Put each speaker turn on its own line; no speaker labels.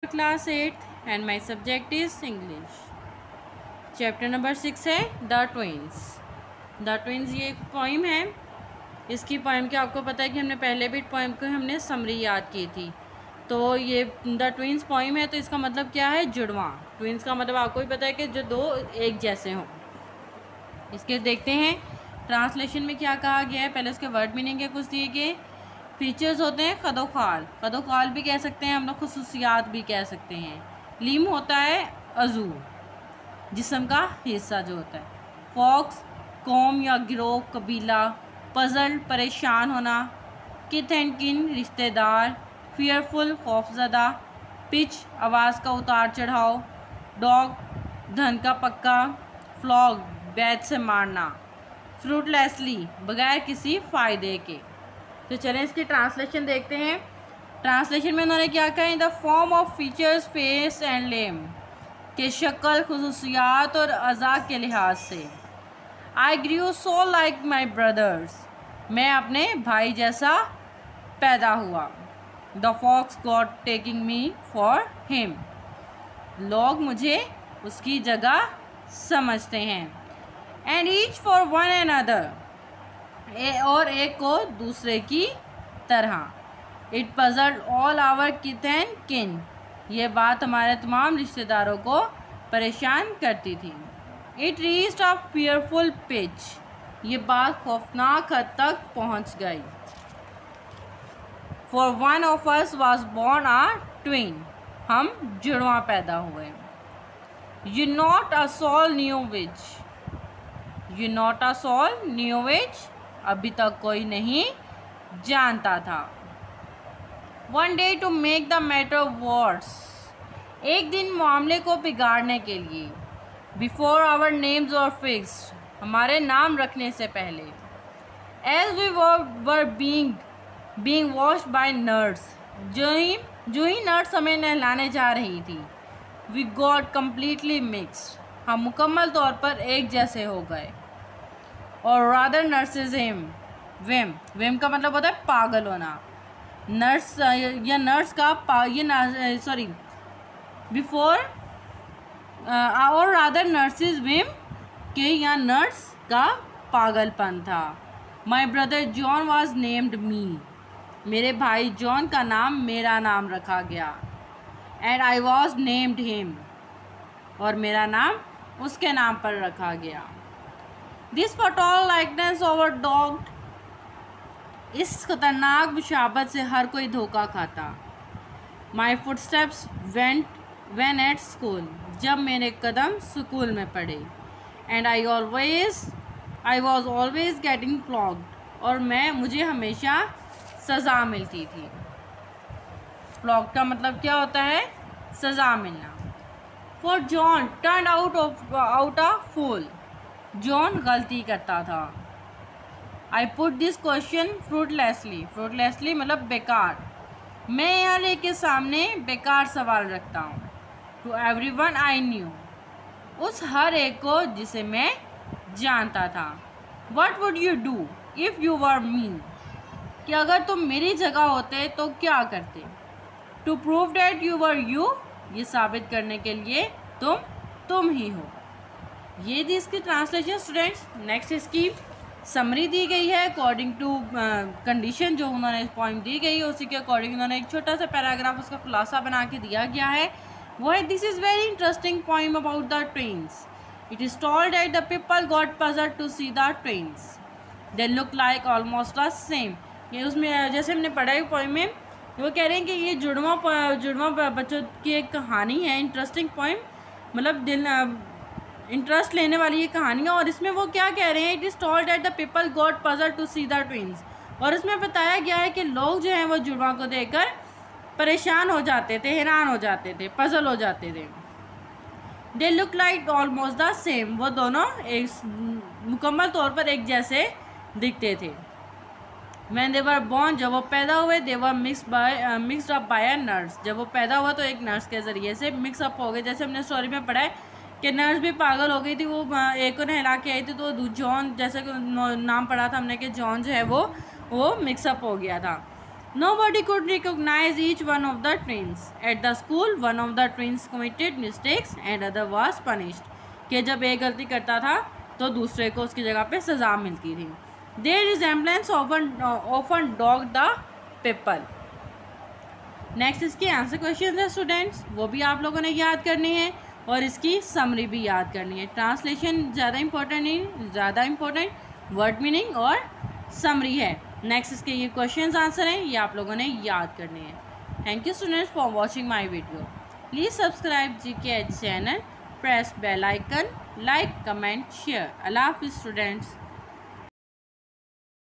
Class 8 and my subject is English. Chapter number 6 है the twins. The twins ये एक poem है। इसकी पोइम के आपको पता है कि हमने पहले भी पोइम को हमने समरी याद की थी। तो ये द ट्विंस पोइम है, तो इसका मतलब क्या है? जुड़वा। ट्विंस का मतलब आपको भी पता है कि जो दो एक जैसे हों। इसके देखते हैं ट्रांसलेशन में क्या कहा गया है। पहले उसके वर्ड मीनिंग के कुछ दिए गए। फीचर्स होते हैं खदोखाल, खदोखाल भी कह सकते हैं हम लोग, खुसूसियात भी कह सकते हैं। लीम होता है अजू, जिस्म का हिस्सा जो होता है। फॉक्स कौम या गिरोह कबीला। पजल परेशान होना। किथ एंड किन रिश्तेदार। फियरफुल खौफजदा। पिच आवाज़ का उतार चढ़ाव। डॉग धन का पक्का। फ्लॉग बैद से मारना। फ्रूटलेसली बगैर किसी फ़ायदे के। तो चलें इसकी ट्रांसलेशन देखते हैं। ट्रांसलेशन में उन्होंने क्या कहा? In the form of features face and lame, के शक्ल खुसूसियात और अज़ा के लिहाज से। आई ग्रू सो लाइक माई ब्रदर्स, मैं अपने भाई जैसा पैदा हुआ। The folks got taking me for him, लोग मुझे उसकी जगह समझते हैं। And each for one and other, और एक को दूसरे की तरह। It puzzled all our kith and kin, ये बात हमारे तमाम रिश्तेदारों को परेशान करती थी। It reached a fearful pitch, ये बात खौफनाक हद तक पहुंच गई। For one of us was born a twin, हम जुड़वा पैदा हुए। You not a soul knew which, you not a soul knew which, अभी तक कोई नहीं जानता था। One day to make the matter worse, एक दिन मामले को बिगाड़ने के लिए। Before our names were fixed, हमारे नाम रखने से पहले। As we were being washed by nurse, जो ही नर्स हमें नहलाने जा रही थी। वी गॉट कम्प्लीटली मिक्स्ड, हम मुकम्मल तौर पर एक जैसे हो गए। और रादर नर्सिज्म, वेम का मतलब होता है पागल होना। नर्स या नर्स का बिफोर और रादर नर्सिज्म के या नर्स का पागलपन था। My brother John was named me, मेरे भाई जॉन का नाम मेरा नाम रखा गया। And I was named him, और मेरा नाम उसके नाम पर रखा गया। This fatal likeness over dogged, इस खतरनाक मुशाबत से हर कोई धोखा खाता। My footsteps when at school, जब मेरे कदम स्कूल में पड़े। And I was always getting flogged, और मुझे हमेशा सज़ा मिलती थी। फ्लॉग का मतलब क्या होता है? सज़ा मिलना। For John turn out a fool, John गलती करता था। I put this question fruitlessly, fruitlessly मतलब बेकार, मैं यहाँ लेके सामने बेकार सवाल रखता हूँ। To every one I knew, उस हर एक को जिसे मैं जानता था। What would you do if you were me, कि अगर तुम मेरी जगह होते तो क्या करते। To prove that you were you, ये साबित करने के लिए तुम ही हो। ये थी इसकी ट्रांसलेशन स्टूडेंट्स। नेक्स्ट इसकी समरी दी गई है अकॉर्डिंग टू कंडीशन जो उन्होंने पॉइंट दी गई है, उसी के अकॉर्डिंग उन्होंने एक छोटा सा पैराग्राफ उसका खुलासा बना के दिया गया है। वो है, this is very interesting poem about the twins. It is told that the people got puzzled to see the twins, they look like almost the same. ये उसमें जैसे हमने पढ़ा है पोइम में, वो कह रहे हैं कि ये जुड़वा बच्चों की एक कहानी है। इंटरेस्टिंग पोइम मतलब इंटरेस्ट लेने वाली ये कहानियाँ। और इसमें वो क्या कह रहे हैं? It is told that the people got puzzled to see the twins, और इसमें बताया गया है कि लोग जो हैं वो जुड़वा को देखकर परेशान हो जाते थे, हैरान हो जाते थे, पजल हो जाते थे। दे look like almost the same, वो दोनों एक मुकम्मल तौर पर एक जैसे दिखते थे। व्हेन दे वर बॉर्न, जब वो पैदा हुए। They were mixed up by a nurse, जब वो पैदा हुआ तो एक नर्स के ज़रिए से मिक्सअप हो गए। जैसे हमने स्टोरी में पढ़ा है कि नर्स भी पागल हो गई थी, वो एक को नहला के आई थी, तो जॉन, जैसे कि नाम पढ़ा था हमने कि जॉन जो है वो मिक्सअप हो गया था। Nobody could recognize each one of the twins. At the school, one of the twins committed mistakes and other was punished. कि जब एक गलती करता था तो दूसरे को उसकी जगह पे सज़ा मिलती थी. Their resemblance often dogged the people. Next इसके आंसर क्वेश्चन है स्टूडेंट्स, वो भी आप लोगों ने याद करनी है और इसकी समरी भी याद करनी है. ट्रांसलेशन ज़्यादा इंपॉर्टेंट नहीं, ज़्यादा इंपॉर्टेंट वर्ड मीनिंग और समरी है. नेक्स्ट इसके ये क्वेश्चंस आंसर हैं, ये आप लोगों ने याद करने हैं. Thank you students for watching my video. Please subscribe GK channel, press bell icon, like, comment, share. अल्लाह हाफिज़ स्टूडेंट्स.